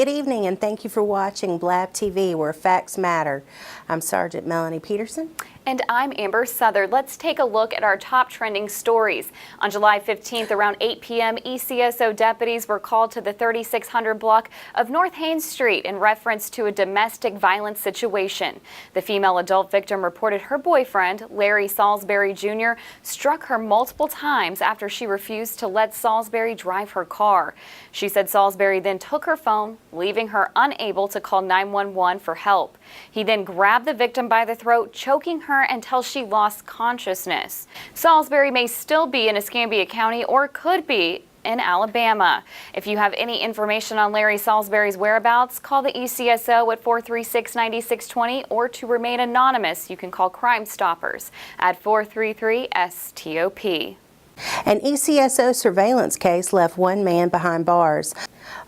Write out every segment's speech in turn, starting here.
Good evening and thank you for watching Blab TV, where facts matter. I'm Sergeant Melanie Peterson. And I'm Amber Southard. Let's take a look at our top trending stories. On July 15th, around 8 p.m., ECSO deputies were called to the 3600 block of North Haines Street in reference to a domestic violence situation. The female adult victim reported her boyfriend, Larry Salisbury Jr., struck her multiple times after she refused to let Salisbury drive her car. She said Salisbury then took her phone, leaving her unable to call 911 for help. He then grabbed the victim by the throat, choking her until she lost consciousness. Salisbury may still be in Escambia County or could be in Alabama. If you have any information on Larry Salisbury's whereabouts, call the ECSO at 436-9620, or to remain anonymous, you can call Crime Stoppers at 433-STOP. An ECSO surveillance case left one man behind bars.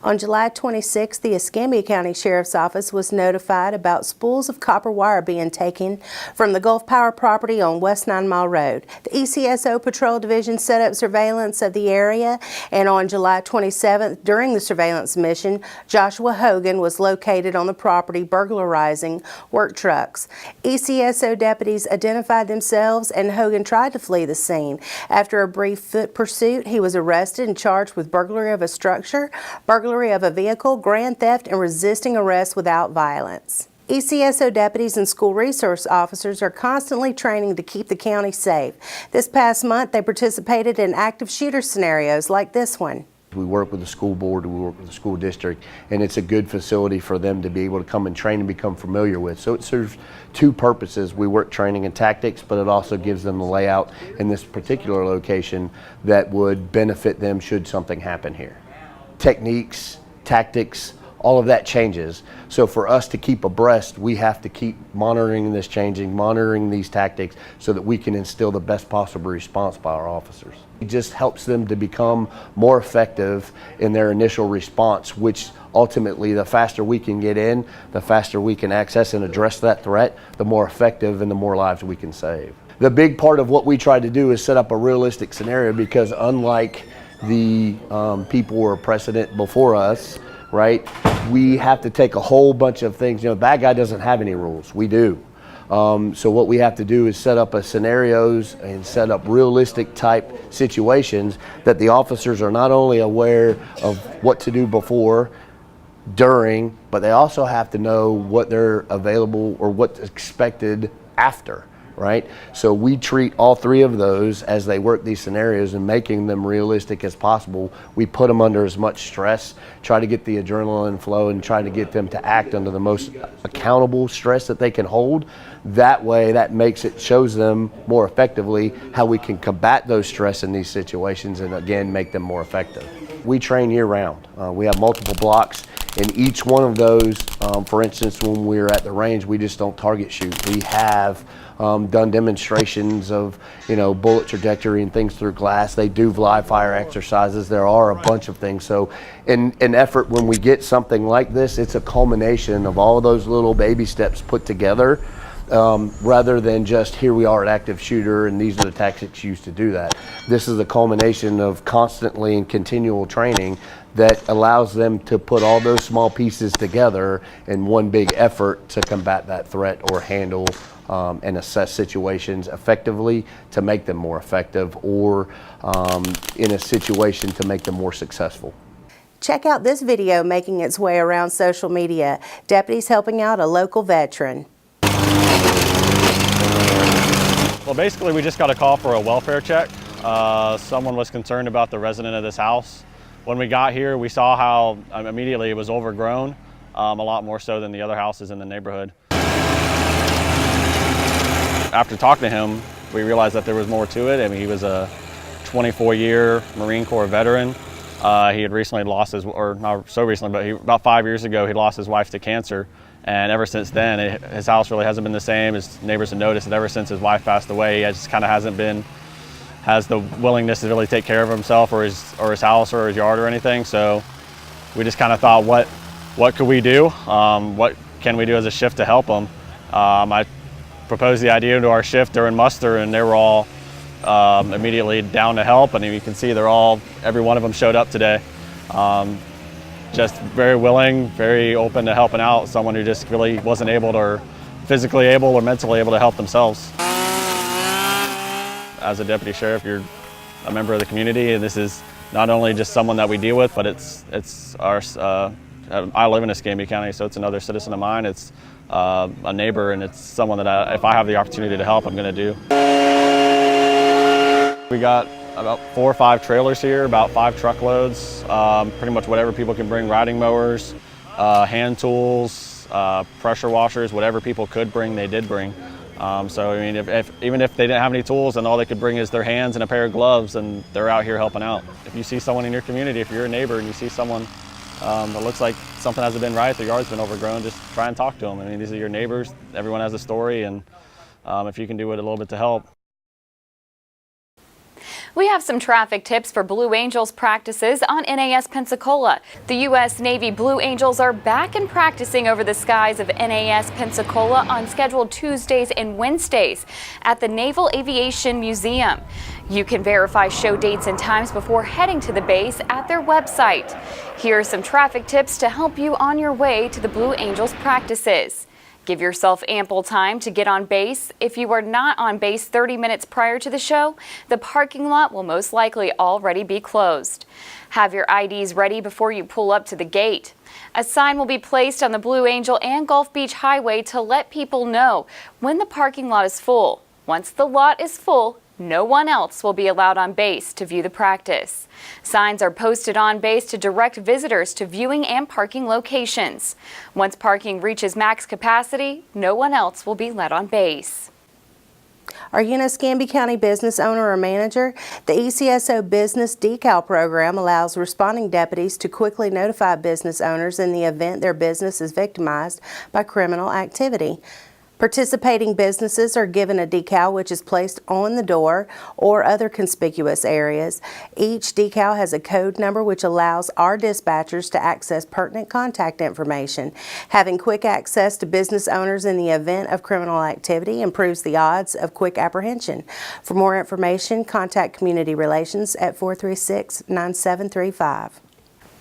On July 26, the Escambia County Sheriff's Office was notified about spools of copper wire being taken from the Gulf Power property on West 9 Mile Road. The ECSO Patrol Division set up surveillance of the area, and on July 27th, during the surveillance mission, Joshua Hogan was located on the property burglarizing work trucks. ECSO deputies identified themselves, and Hogan tried to flee the scene. After a brief foot pursuit, he was arrested and charged with burglary of a structure, burglary of a vehicle, grand theft, and resisting arrest without violence. ECSO deputies and school resource officers are constantly training to keep the county safe. This past month, they participated in active shooter scenarios like this one. We work with the school board, we work with the school district, and it's a good facility for them to be able to come and train and become familiar with. So it serves two purposes. We work training and tactics, but it also gives them the layout in this particular location that would benefit them should something happen here. Techniques, tactics, all of that changes. So for us to keep abreast, we have to keep monitoring this changing, monitoring these tactics so that we can instill the best possible response by our officers. It just helps them to become more effective in their initial response, which ultimately the faster we can get in, the faster we can access and address that threat, the more effective and the more lives we can save. The big part of what we try to do is set up a realistic scenario, because unlike the people who are precedent before us, right? We have to take a whole bunch of things. You know, bad guy doesn't have any rules. We do. So what we have to do is set up scenarios and set up realistic type situations that the officers are not only aware of what to do before, during, but they also have to know what they're available or what's expected after. Right? So we treat all three of those as they work these scenarios and making them realistic as possible. We put them under as much stress, try to get the adrenaline flow and try to get them to act under the most accountable stress that they can hold. That way, that shows them more effectively how we can combat those stress in these situations and again, make them more effective. We train year round. We have multiple blocks. In each one of those, for instance, when we're at the range, we just don't target shoot. We have done demonstrations of, bullet trajectory and things through glass. They do live fire exercises. There are a bunch of things. So in an effort, when we get something like this, it's a culmination of all of those little baby steps put together, rather than just here we are at active shooter and these are the tactics used to do that. This is a culmination of constantly and continual training that allows them to put all those small pieces together in one big effort to combat that threat or handle and assess situations effectively to make them more effective, or in a situation to make them more successful. Check out this video making its way around social media. Deputies helping out a local veteran. Well, basically we just got a call for a welfare check. Someone was concerned about the resident of this house. When we got here, we saw how immediately it was overgrown, a lot more so than the other houses in the neighborhood. After talking to him, we realized that there was more to it. I mean, he was a 24-year Marine Corps veteran. He had recently lost or not so recently, but about 5 years ago, he lost his wife to cancer. And ever since then, his house really hasn't been the same. His neighbors have noticed that ever since his wife passed away, he just kind of has the willingness to really take care of himself or his house or his yard or anything. So we just kind of thought, what could we do? What can we do as a shift to help him? I proposed the idea to our shift during muster, and they were all immediately down to help. And you can see every one of them showed up today. just very willing, very open to helping out someone who just really wasn't able to, or physically able or mentally able to help themselves. As a deputy sheriff, you're a member of the community, and this is not only just someone that we deal with, but it's our, I live in Escambia County, so it's another citizen of mine. It's a neighbor, and it's someone that if I have the opportunity to help, I'm going to do. We got about 4 or 5 trailers here, about 5 truckloads, pretty much whatever people can bring, riding mowers, hand tools, pressure washers, whatever people could bring, they did bring. So I mean, even if they didn't have any tools and all they could bring is their hands and a pair of gloves, and they're out here helping out. If you see someone in your community, if you're a neighbor and you see someone that looks like something hasn't been right, their yard's been overgrown, just try and talk to them. I mean, these are your neighbors, everyone has a story, and if you can do it a little bit to help. We have some traffic tips for Blue Angels practices on NAS Pensacola. The U.S. Navy Blue Angels are back and practicing over the skies of NAS Pensacola on scheduled Tuesdays and Wednesdays at the Naval Aviation Museum. You can verify show dates and times before heading to the base at their website. Here are some traffic tips to help you on your way to the Blue Angels practices. Give yourself ample time to get on base. If you are not on base 30 minutes prior to the show, the parking lot will most likely already be closed. Have your IDs ready before you pull up to the gate. A sign will be placed on the Blue Angel and Gulf Beach Highway to let people know when the parking lot is full. Once the lot is full, no one else will be allowed on base to view the practice. Signs are posted on base to direct visitors to viewing and parking locations. Once parking reaches max capacity, no one else will be let on base. Are you an Escambia County business owner or manager? The ECSO Business Decal program allows responding deputies to quickly notify business owners in the event their business is victimized by criminal activity. Participating businesses are given a decal which is placed on the door or other conspicuous areas. Each decal has a code number which allows our dispatchers to access pertinent contact information. Having quick access to business owners in the event of criminal activity improves the odds of quick apprehension. For more information, contact Community Relations at 436-9735.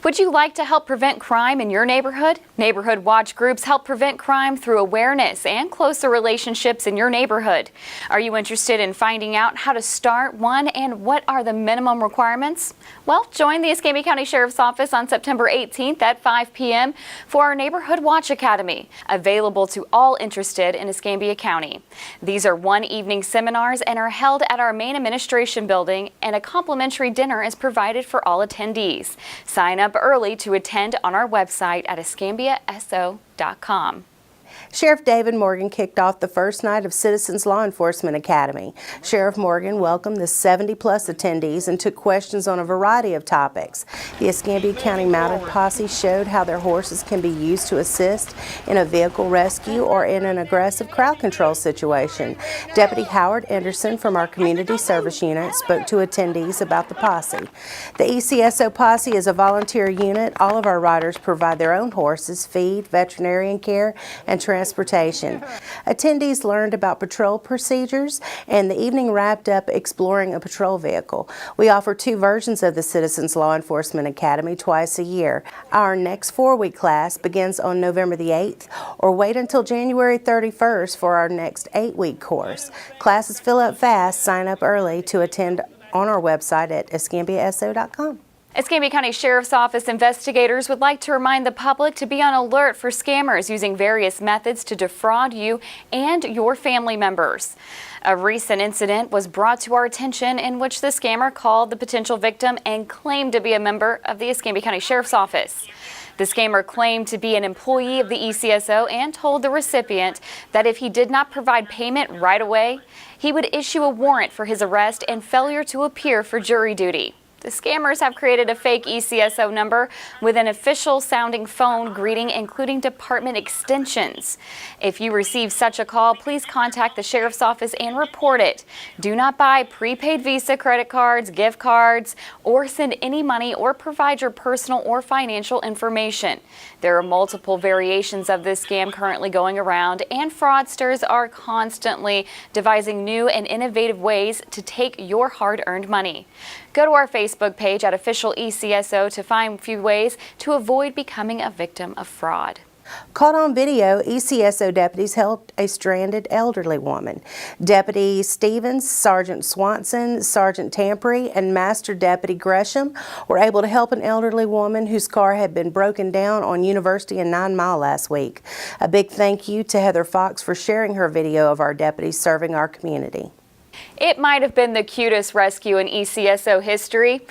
Would you like to help prevent crime in your neighborhood? Neighborhood watch groups help prevent crime through awareness and closer relationships in your neighborhood. Are you interested in finding out how to start one and what are the minimum requirements? Well, join the Escambia County Sheriff's Office on September 18th at 5 p.m. for our Neighborhood Watch Academy, available to all interested in Escambia County. These are one-evening seminars and are held at our main administration building, and a complimentary dinner is provided for all attendees. Sign up early to attend on our website at escambiaso.com. Sheriff David Morgan kicked off the first night of Citizens Law Enforcement Academy. Sheriff Morgan welcomed the 70-plus attendees and took questions on a variety of topics. The Escambia County Mounted Posse showed how their horses can be used to assist in a vehicle rescue or in an aggressive crowd control situation. Deputy Howard Anderson from our Community Service Unit spoke to attendees about the posse. The ECSO Posse is a volunteer unit. All of our riders provide their own horses, feed, veterinarian care, and transportation. Attendees learned about patrol procedures, and the evening wrapped up exploring a patrol vehicle. We offer 2 versions of the Citizens Law Enforcement Academy twice a year. Our next 4-week class begins on November the 8th, or wait until January 31st for our next 8-week course. Classes fill up fast. Sign up early to attend on our website at escambiaso.com. Escambia County Sheriff's Office investigators would like to remind the public to be on alert for scammers using various methods to defraud you and your family members. A recent incident was brought to our attention in which the scammer called the potential victim and claimed to be a member of the Escambia County Sheriff's Office. The scammer claimed to be an employee of the ECSO and told the recipient that if he did not provide payment right away, he would issue a warrant for his arrest and failure to appear for jury duty. The scammers have created a fake ECSO number with an official-sounding phone greeting, including department extensions. If you receive such a call, please contact the Sheriff's Office and report it. Do not buy prepaid Visa credit cards, gift cards, or send any money or provide your personal or financial information. There are multiple variations of this scam currently going around, and fraudsters are constantly devising new and innovative ways to take your hard-earned money. Go to our Facebook Facebook page at Official ECSO to find a few ways to avoid becoming a victim of fraud. Caught on video, ECSO deputies helped a stranded elderly woman. Deputy Stevens, Sergeant Swanson, Sergeant Tampere, and Master Deputy Gresham were able to help an elderly woman whose car had been broken down on University and 9 Mile last week. A big thank you to Heather Fox for sharing her video of our deputies serving our community. It might have been the cutest rescue in ECSO history.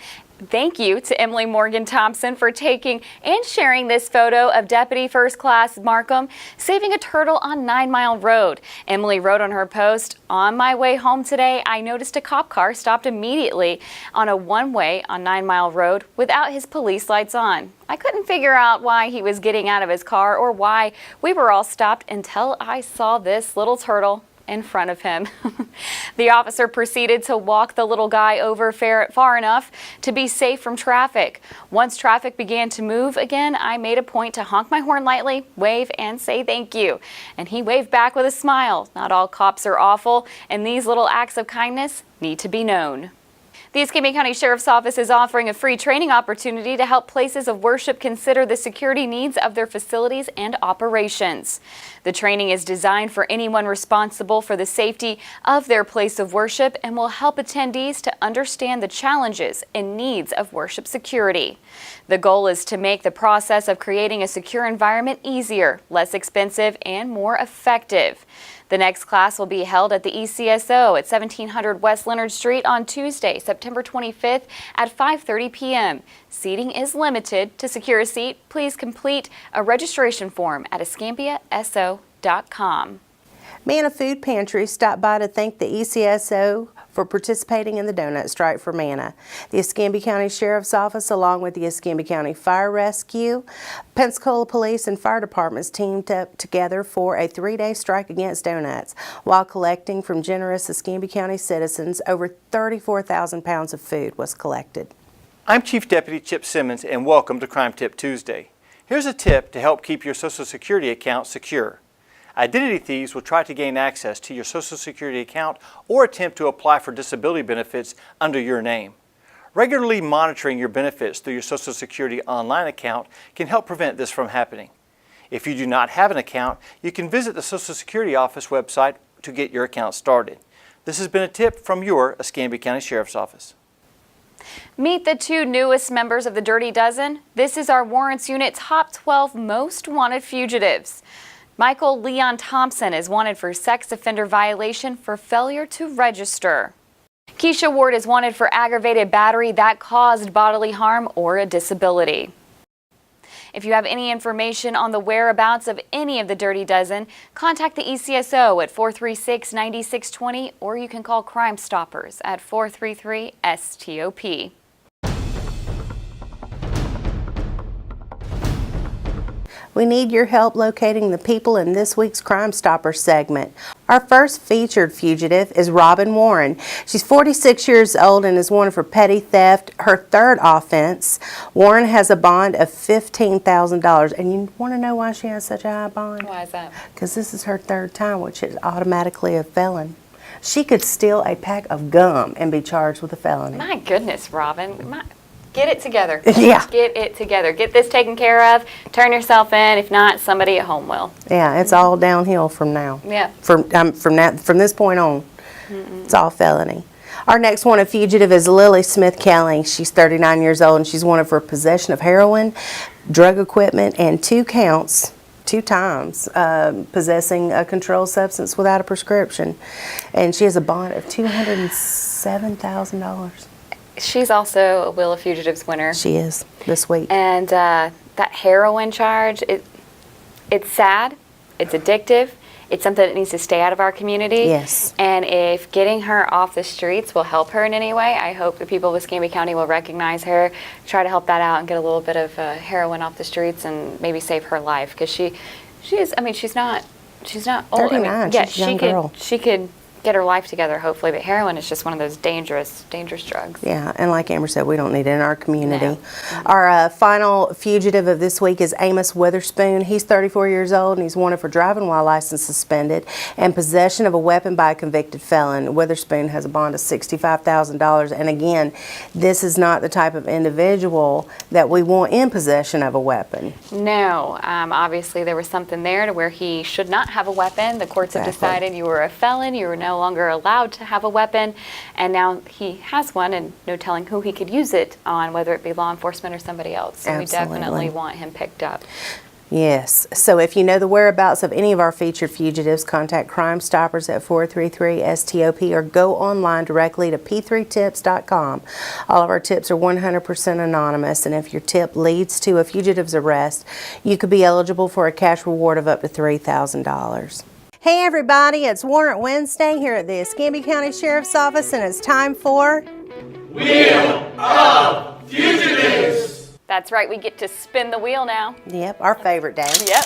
Thank you to Emily Morgan Thompson for taking and sharing this photo of Deputy First Class Markham saving a turtle on 9 Mile Road. Emily wrote on her post, "On my way home today, I noticed a cop car stopped immediately on a one-way on 9 Mile Road without his police lights on. I couldn't figure out why he was getting out of his car or why we were all stopped until I saw this little turtle in front of him." The officer proceeded to walk the little guy over far enough to be safe from traffic. Once traffic began to move again, I made a point to honk my horn lightly, wave, and say thank you. And he waved back with a smile. Not all cops are awful, and these little acts of kindness need to be known. The Escambia County Sheriff's Office is offering a free training opportunity to help places of worship consider the security needs of their facilities and operations. The training is designed for anyone responsible for the safety of their place of worship and will help attendees to understand the challenges and needs of worship security. The goal is to make the process of creating a secure environment easier, less expensive, and more effective. The next class will be held at the ECSO at 1700 West Leonard Street on Tuesday, September 25th at 5:30 p.m. Seating is limited. To secure a seat, please complete a registration form at escambiaso.com. Manna Food Pantry stopped by to thank the ECSO for participating in the donut strike for Manna. The Escambia County Sheriff's Office, along with the Escambia County Fire Rescue, Pensacola Police, and Fire Departments teamed up together for a 3-day strike against donuts while collecting from generous Escambia County citizens. Over 34,000 pounds of food was collected. I'm Chief Deputy Chip Simmons, and welcome to Crime Tip Tuesday. Here's a tip to help keep your Social Security account secure. Identity thieves will try to gain access to your Social Security account or attempt to apply for disability benefits under your name. Regularly monitoring your benefits through your Social Security online account can help prevent this from happening. If you do not have an account, you can visit the Social Security Office website to get your account started. This has been a tip from your Escambia County Sheriff's Office. Meet the 2 newest members of the Dirty Dozen. This is our Warrants Unit Top 12 Most Wanted Fugitives. Michael Leon Thompson is wanted for sex offender violation for failure to register. Keisha Ward is wanted for aggravated battery that caused bodily harm or a disability. If you have any information on the whereabouts of any of the Dirty Dozen, contact the ECSO at 436-9620 or you can call Crime Stoppers at 433-STOP. We need your help locating the people in this week's Crime Stopper segment. Our first featured fugitive is Robin Warren. She's 46 years old and is wanted for petty theft, her third offense. Warren has a bond of $15,000. And you want to know why she has such a high bond? Why is that? Because this is her third time, which is automatically a felon. She could steal a pack of gum and be charged with a felony. My goodness, Robin. Get it together. Yeah. Get it together. Get this taken care of. Turn yourself in. If not, somebody at home will. Yeah, it's all downhill from now. Yeah. From this point on, it's all felony. Our next wanted fugitive is Lily Smith Kelly. She's 39 years old and she's wanted for possession of heroin, drug equipment, and 2 times, possessing a controlled substance without a prescription. And she has a bond of $207,000. She's also a Wheel of Fugitives winner. She is this week. And that heroin charge, it's sad, it's addictive, it's something that needs to stay out of our community. Yes. And if getting her off the streets will help her in any way, I hope the people of Escambia County will recognize her, try to help that out and get a little bit of heroin off the streets and maybe save her life. Because she is, I mean, she's not old. 39, I mean, yeah, she's a young girl. She could get her life together, hopefully. But heroin is just one of those dangerous drugs. Yeah, and like Amber said, we don't need it in our community. No. Our final fugitive of this week is Amos Witherspoon. He's 34 years old, and he's wanted for driving while license suspended and possession of a weapon by a convicted felon. Witherspoon has a bond of $65,000, and again, this is not the type of individual that we want in possession of a weapon. No, obviously there was something there to where he should not have a weapon. The courts have decided you were a felon, you were no longer allowed to have a weapon, and now he has one, and no telling who he could use it on, whether it be law enforcement or somebody else. So Absolutely. we definitely want him picked up. Yes. So if you know the whereabouts of any of our featured fugitives, contact Crime Stoppers at 433-STOP or go online directly to p3tips.com. All of our tips are 100% anonymous, and if your tip leads to a fugitive's arrest, you could be eligible for a cash reward of up to $3,000. Hey everybody, it's Warrant Wednesday here at the Escambia County Sheriff's Office, and it's time for Wheel of Fugitives! That's right, we get to spin the wheel now. Yep, our favorite day. Yep.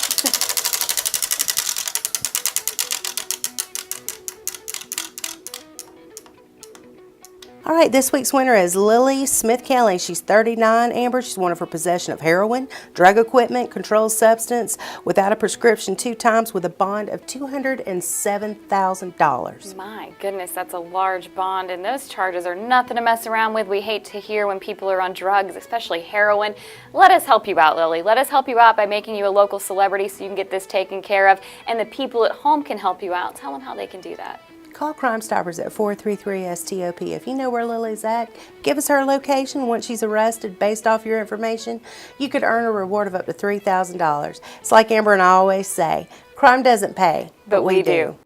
All right, this week's winner is Lily Smith-Kelly. She's 39, Amber. She's wanted for possession of heroin, drug equipment, controlled substance, without a prescription 2 times with a bond of $207,000. My goodness, that's a large bond, and those charges are nothing to mess around with. We hate to hear when people are on drugs, especially heroin. Let us help you out, Lily. Let us help you out by making you a local celebrity so you can get this taken care of, and the people at home can help you out. Tell them how they can do that. Call Crime Stoppers at 433-STOP. If you know where Lily's at, give us her location. Once she's arrested, based off your information, you could earn a reward of up to $3,000. It's like Amber and I always say, crime doesn't pay, But we do.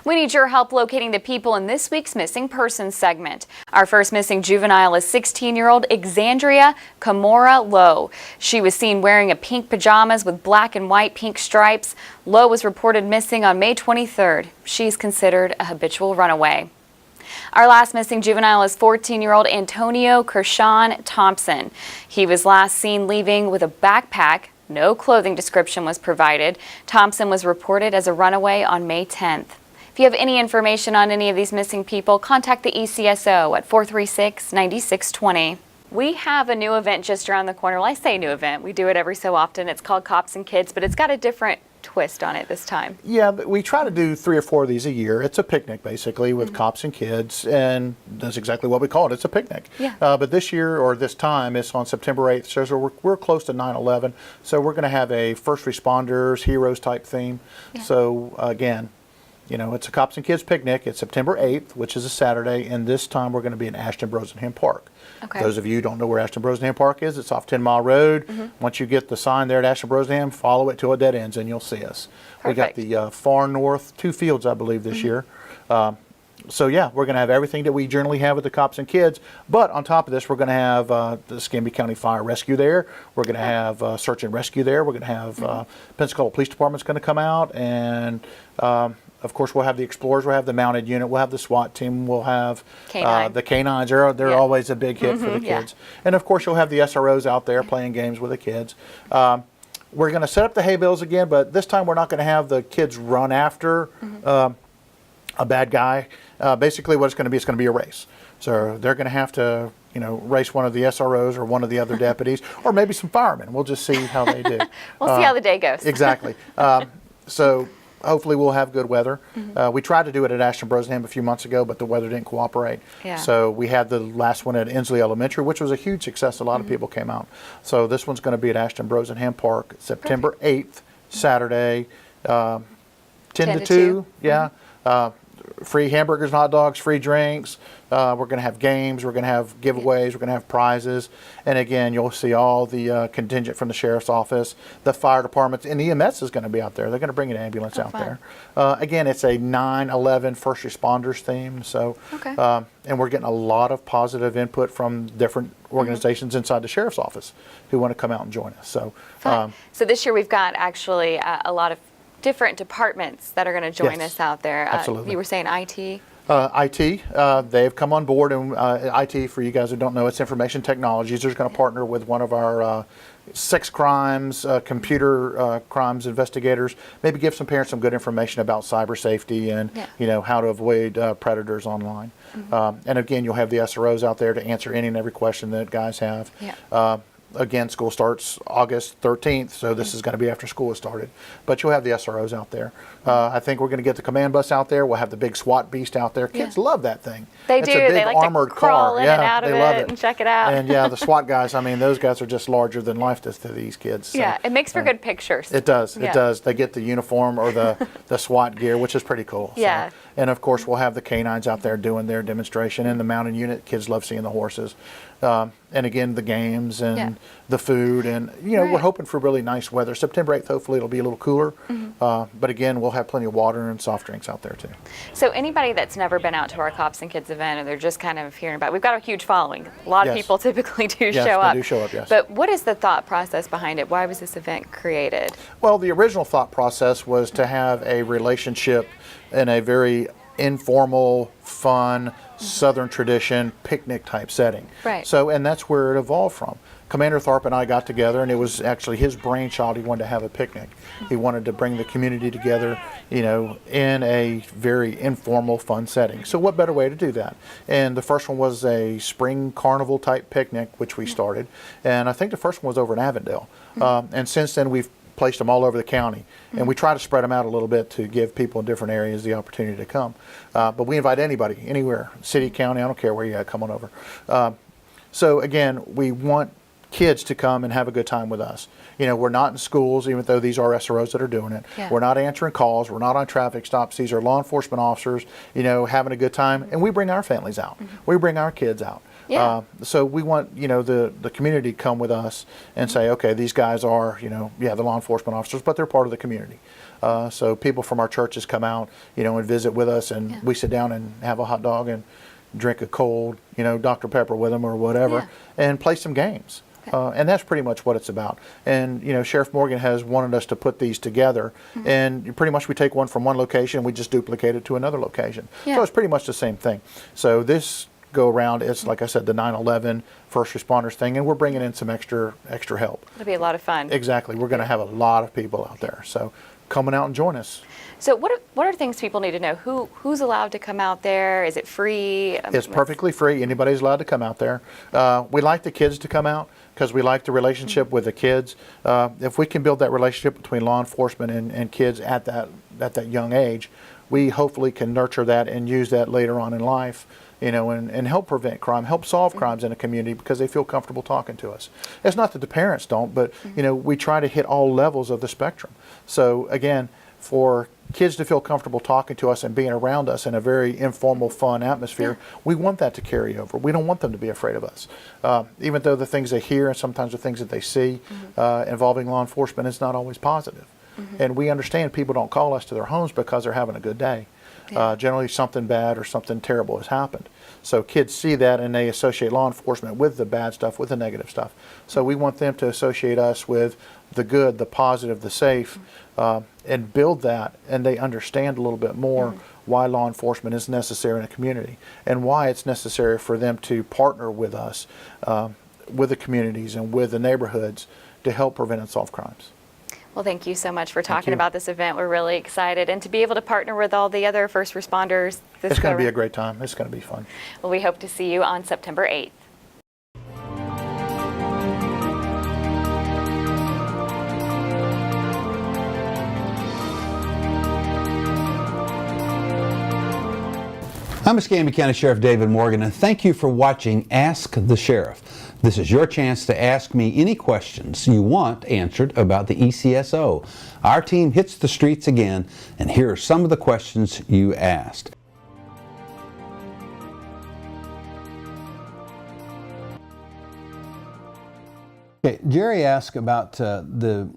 We need your help locating the people in this week's Missing Persons segment. Our first missing juvenile is 16-year-old Exandria Kamora Lowe. She was seen wearing a pink pajamas with black and white pink stripes. Lowe was reported missing on May 23rd. She's considered a habitual runaway. Our last missing juvenile is 14-year-old Antonio Kershawn Thompson. He was last seen leaving with a backpack. No clothing description was provided. Thompson was reported as a runaway on May 10th. If you have any information on any of these missing people, contact the ECSO at 436-9620. We have a new event just around the corner. Well, I say new event. We do it every so often. It's called Cops and Kids, but it's got a different twist on it this time. Yeah, we try to do 3 or 4 of these a year. It's a picnic, basically, with cops and kids, and that's exactly what we call it. It's a picnic. Yeah. But this year, or this time, it's on September 8th, so we're close to 9/11, so we're going to have a first responders, heroes type theme. Yeah. So, again, you know, it's a Cops and Kids picnic. It's September 8th, which is a Saturday, and this time we're going to be in Ashton Brosenham Park. Okay. Those of you who don't know where Ashton Brosenham Park is, it's off 10 Mile Road. Once you get the sign there at Ashton Brosenham, follow it till it dead ends and you'll see us. Perfect. We got the far north 2 fields, I believe, this year. So yeah, we're going to have everything that we generally have with the Cops and Kids, but on top of this, we're going to have the Escambia County Fire Rescue there. We're going to have Search and Rescue there. We're going to have Pensacola Police Department's going to come out, and of course, we'll have the Explorers, we'll have the mounted unit, we'll have the SWAT team, we'll have the canines. They're always a big hit for the kids. And of course, you'll have the SROs out there playing games with the kids. We're going to set up the hay bales again, but this time we're not going to have the kids run after a bad guy. Basically, what it's going to be a race. So they're going to have to, you know, race one of the SROs or one of the other deputies, or maybe some firemen. We'll just see how they do. We'll see how the day goes. Exactly. So hopefully we'll have good weather. We tried to do it at Ashton Brosenham a few months ago, but the weather didn't cooperate. Yeah. So we had the last one at Inslee Elementary, which was a huge success. A lot of people came out. So this one's going to be at Ashton Brosenham Park, September 8th, Saturday, 10 to 2. Yeah. Free hamburgers and hot dogs, free drinks. We're going to have games. We're going to have giveaways. We're going to have prizes. And again, you'll see all the contingent from the Sheriff's Office, the fire departments, and EMS is going to be out there. They're going to bring an ambulance out there. Again, it's a 9/11 first responders theme. So, and we're getting a lot of positive input from different organizations inside the Sheriff's Office who want to come out and join us. So, so this year we've got actually a lot of different departments that are going to join us out there. Absolutely. You were saying IT? IT, they've come on board, and IT, for you guys who don't know, it's information technologies. They're going to partner with one of our sex crimes, computer crimes investigators, maybe give some parents some good information about cyber safety and how to avoid predators online. And again, you'll have the SROs out there to answer any and every question that guys have. Again, school starts August 13th, so this is going to be after school has started. But you'll have the SROs out there. I think we're going to get the command bus out there. We'll have the big SWAT beast out there. Kids love that thing. They it's do. A big They like armored to crawl car. in and out of it and check it out. And the SWAT guys, I mean, those guys are just larger than life to these kids. So, it makes for good pictures. It does. It does. They get the uniform or the SWAT gear, which is pretty cool. Yeah. So, and of course, we'll have the canines out there doing their demonstration, and the mounted unit. Kids love seeing the horses. And again, the games and the food, and we're hoping for really nice weather. September 8th, hopefully it'll be a little cooler. But again, we'll have plenty of water and soft drinks out there too. So anybody that's never been out to our Cops and Kids event, and they're just kind of hearing about it, we've got a huge following. A lot of people typically do show up. They do show up, yes. But what is the thought process behind it? Why was this event created? Well, the original thought process was to have a relationship in a very informal, fun, Southern tradition, picnic type setting. Right. So, and that's where it evolved from. Commander Tharp and I got together, and it was actually his brainchild. He wanted to have a picnic. He wanted to bring the community together, in a very informal, fun setting. So what better way to do that? And the first one was a spring carnival type picnic, which we started. And I think the first one was over in Avondale. And since then, we've placed them all over the county, and we try to spread them out a little bit to give people in different areas the opportunity to come. But we invite anybody, anywhere, city, county, I don't care where you're at, come on over. So again, we want kids to come and have a good time with us. We're not in schools, even though these are SROs that are doing it. We're not answering calls. We're not on traffic stops. These are law enforcement officers, having a good time, and we bring our families out. We bring our kids out. So we want, the community to come with us and say, okay, these guys are, the law enforcement officers, but they're part of the community. So people from our churches come out, and visit with us, and we sit down and have a hot dog and drink a cold, Dr. Pepper with them or whatever, and play some games. And that's pretty much what it's about. And, Sheriff Morgan has wanted us to put these together, and pretty much we take one from one location, we just duplicate it to another location. So it's pretty much the same thing. So this go around, it's like I said, the 9/11 first responders thing, and we're bringing in some extra help. It'll be a lot of fun. Exactly. We're going to have a lot of people out there. So coming out and join us. So what are things people need to know? Who's allowed to come out there? Is it free? It's perfectly free. Anybody's allowed to come out there. We like the kids to come out because we like the relationship with the kids. If we can build that relationship between law enforcement and kids at that young age, we hopefully can nurture that and use that later on in life, and help prevent crime, help solve crimes in a community because they feel comfortable talking to us. It's not that the parents don't, but we try to hit all levels of the spectrum. So again, for kids to feel comfortable talking to us and being around us in a very informal, fun atmosphere, we want that to carry over. We don't want them to be afraid of us. Even though the things they hear and sometimes the things that they see involving law enforcement is not always positive. And we understand people don't call us to their homes because they're having a good day. Generally something bad or something terrible has happened. So kids see that and they associate law enforcement with the bad stuff, with the negative stuff. So we want them to associate us with the good, the positive, the safe, and build that, and they understand a little bit more why law enforcement is necessary in a community and why it's necessary for them to partner with us, with the communities and with the neighborhoods to help prevent and solve crimes. Well, thank you so much for talking about this event. We're really excited. And to be able to partner with all the other first responders. It's going to be a great time. It's going to be fun. Well, we hope to see you on September 8th. I'm Escambia County Sheriff David Morgan, and thank you for watching Ask the Sheriff. This is your chance to ask me any questions you want answered about the ECSO. Our team hits the streets again, and here are some of the questions you asked. Okay, Jerry asked about the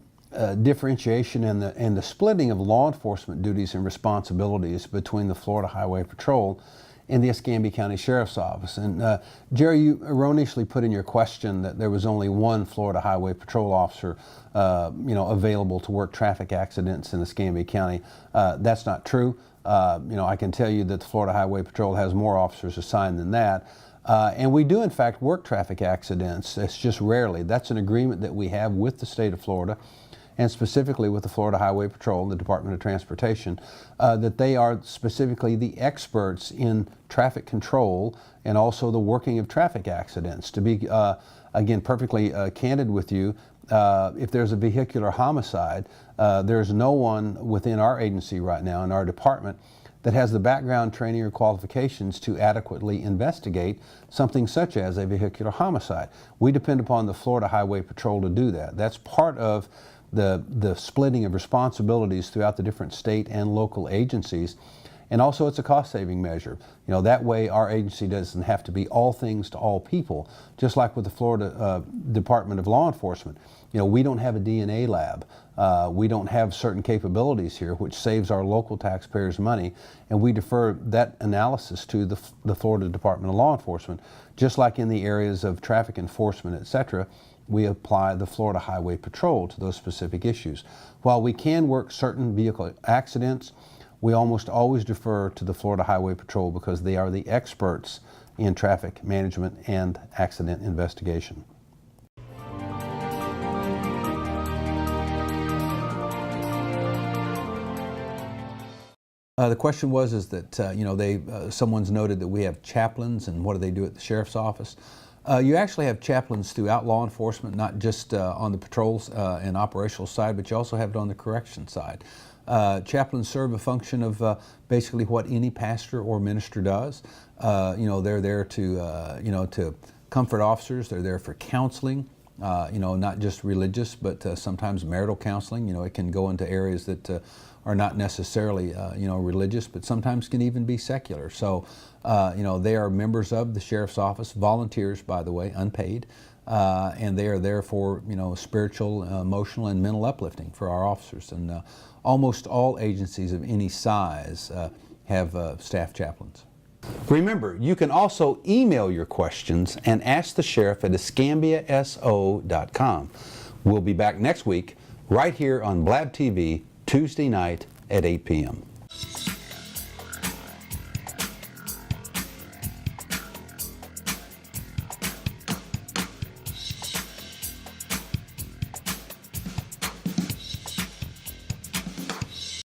differentiation and the splitting of law enforcement duties and responsibilities between the Florida Highway Patrol in the Escambia County Sheriff's Office. And Jerry, you erroneously put in your question that there was only one Florida Highway Patrol officer available to work traffic accidents in Escambia County. That's not true. I can tell you that the Florida Highway Patrol has more officers assigned than that. And we do, in fact, work traffic accidents. It's just rarely. That's an agreement that we have with the state of Florida, and specifically with the Florida Highway Patrol and the Department of Transportation, that they are specifically the experts in traffic control and also the working of traffic accidents. To be, again, perfectly candid with you, if there's a vehicular homicide, there's no one within our agency right now, in our department, that has the background training or qualifications to adequately investigate something such as a vehicular homicide. We depend upon the Florida Highway Patrol to do that. That's part of the splitting of responsibilities throughout the different state and local agencies. And also it's a cost-saving measure. That way our agency doesn't have to be all things to all people, just like with the Florida Department of Law Enforcement. We don't have a DNA lab. We don't have certain capabilities here, which saves our local taxpayers money, and we defer that analysis to the Florida Department of Law Enforcement. Just like in the areas of traffic enforcement, etc., we apply the Florida Highway Patrol to those specific issues. While we can work certain vehicle accidents, we almost always defer to the Florida Highway Patrol because they are the experts in traffic management and accident investigation. The question was that someone's noted that we have chaplains, and what do they do at the sheriff's office? You actually have chaplains throughout law enforcement, not just on the patrols and operational side, but you also have it on the correction side. Chaplains serve a function of basically what any pastor or minister does. They're there to comfort officers. They're there for counseling. Not just religious, but sometimes marital counseling. It can go into areas that are not necessarily, religious, but sometimes can even be secular. So, they are members of the sheriff's office, volunteers, by the way, unpaid, and they are there for, spiritual, emotional, and mental uplifting for our officers. And almost all agencies of any size have staff chaplains. Remember, you can also email your questions and ask the sheriff at escambiaso.com. We'll be back next week right here on Blab TV, Tuesday night at 8 p.m.